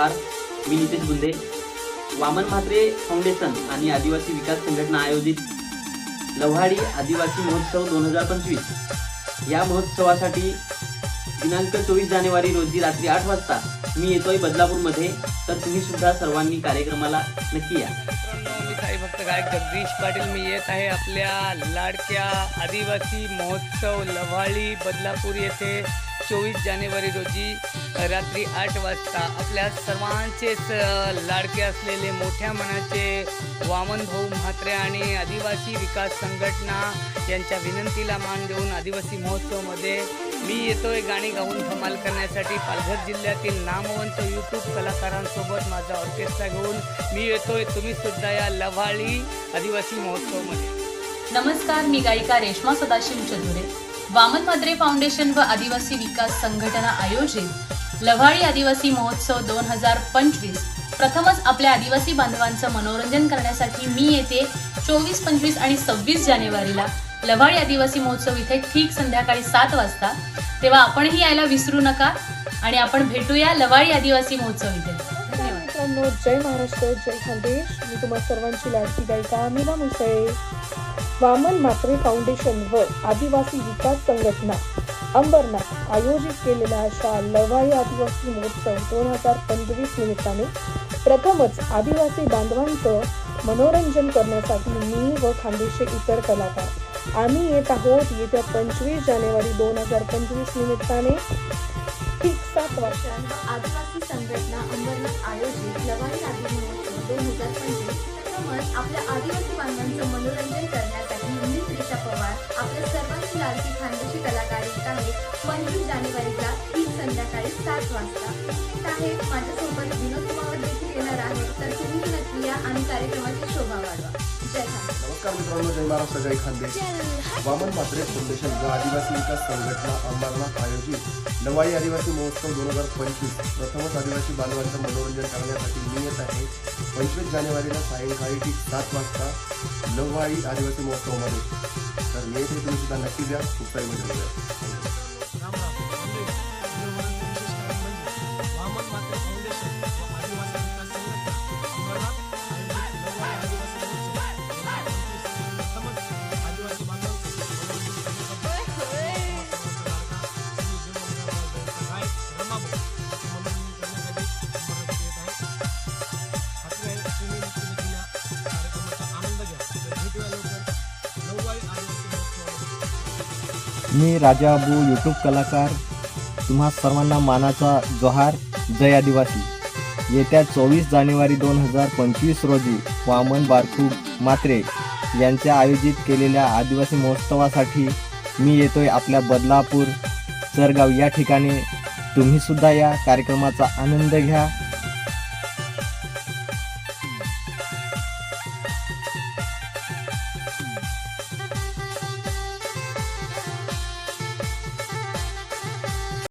जोहार. मी नितेश बुंदे. वामन म्हात्रे फाउंडेशन आणि आदिवासी विकास संघटना आयोजित लव्हाळी आदिवासी महोत्सव 2025 या महोत्सवासाठी दिनांक 24 जानेवारी रोजी रात्री 8 वाजता मी येतोय बदलापूरमध्ये. तर तुम्ही सुद्धा सर्वांनी कार्यक्रमाला नक्की या. मी साई भक्त गायक जगदीश पाटील. मी येत आहे आपल्या लाडक्या आदिवासी महोत्सव लव्हाळी बदलापूर येथे 24 जानेवारी रोजी रात्री 8 वाजता. आपल्या सर्वांचेच लाडके असलेले मोठ्या मनाचे वामन भाऊ म्हात्रे आणि आदिवासी विकास संघटना यांच्या विनंतीला मान देऊन आदिवासी महोत्सवमध्ये मी येतोय गाणी गाऊन धमाल करण्यासाठी. पालघर जिल्ह्यातील नामवंत यूट्यूब कलाकारांसोबत माझा ऑर्केस्ट्रा घेऊन मी येतोय. तुम्ही सुद्धा या लव्हाळी आदिवासी महोत्सवमध्ये. नमस्कार, मी गायिका रेश्मा सदाशिव चतुरे. वामन म्हात्रे फाउंडेशन व आदिवासी विकास संघटना आयोजित लव्हाळी आदिवासी महोत्सव 2025 प्रथमच आपल्या आदिवासी बांधवांचं मनोरंजन करण्यासाठी मी येते 24, 25 आणि 26 जानेवारीला लव्हाळी आदिवासी महोत्सव इथे ठीक संध्याकाळी 7 वाजता. तेव्हा आपणही यायला विसरू नका आणि आपण भेटूया लव्हाळी आदिवासी महोत्सव इथे. मित्रांनो, जय महाराष्ट्र, जय खानदेश. मी तुम्हा सर्वांची लाडकी गायिका मीना मुसळे. वामन म्हात्रे फाउंडेशन व आदिवासी विकास संघटना अंबरनाथ आयोजित केलेल्या अशा लव्हाळी आदिवासी महोत्सव 2025 निमित्ताने प्रथमच आदिवासी बांधवांचं मनोरंजन करण्यासाठी मी व खानदेशचे इतर कलाकार आम्ही येत आहोत येत्या 25 जानेवारी 2025 निमित्ताने ठीक 7 वाजता. आदिवासी संघटना अंबरनाथ आयोजित लव्हाळी आदिवासी महोत्सव 2025 प्रथमच आपल्या आदिवासी बांधवांचं मनोरंजन करण्यासाठी मी त्रिशा पवार आपल्या सर्वांची लाडकी खानदेशी कलाकार येत आहे 25 जानेवारीला ठीक संध्याकाळी 7 वाजता. आहे माझ्यासोबत विनोद कुमार देखील येणार आहे. तर तुम्ही नक्की या आणि कार्यक्रमाची शोभा वाढवा. जय खानदेश. नमस्कार मित्रांनो, जय महाराष्ट्र, जय खानदेश. वामन म्हात्रे फाउंडेशन व आदिवासी विकास संघटना अंबरनाथ आयोजित लव्हाळी आदिवासी महोत्सव 2025 प्रथमच आदिवासी बांधवांचं मनोरंजन करण्यासाठी मी येत आहे 25 जानेवारीला सायंकाळी ठीक 7 वाजता लव्हाळी आदिवासी महोत्सवमध्ये. तर मी येथे तुम्ही सुद्धा नक्की या. खूप सारी मजा येईल. मी राजा अबू यूट्यूब कलाकार. तुम्हा सर्वांना मानाचा जोहार. जय आदिवासी. येत्या 24 जानेवारी 2025 रोजी वामन बारखू म्हात्रे यांच्या आयोजित केलेल्या आदिवासी महोत्सवासाठी मी येतोय आपल्या बदलापूर चरगाव या ठिकाणी. तुम्हीसुद्धा या कार्यक्रमाचा आनंद घ्या.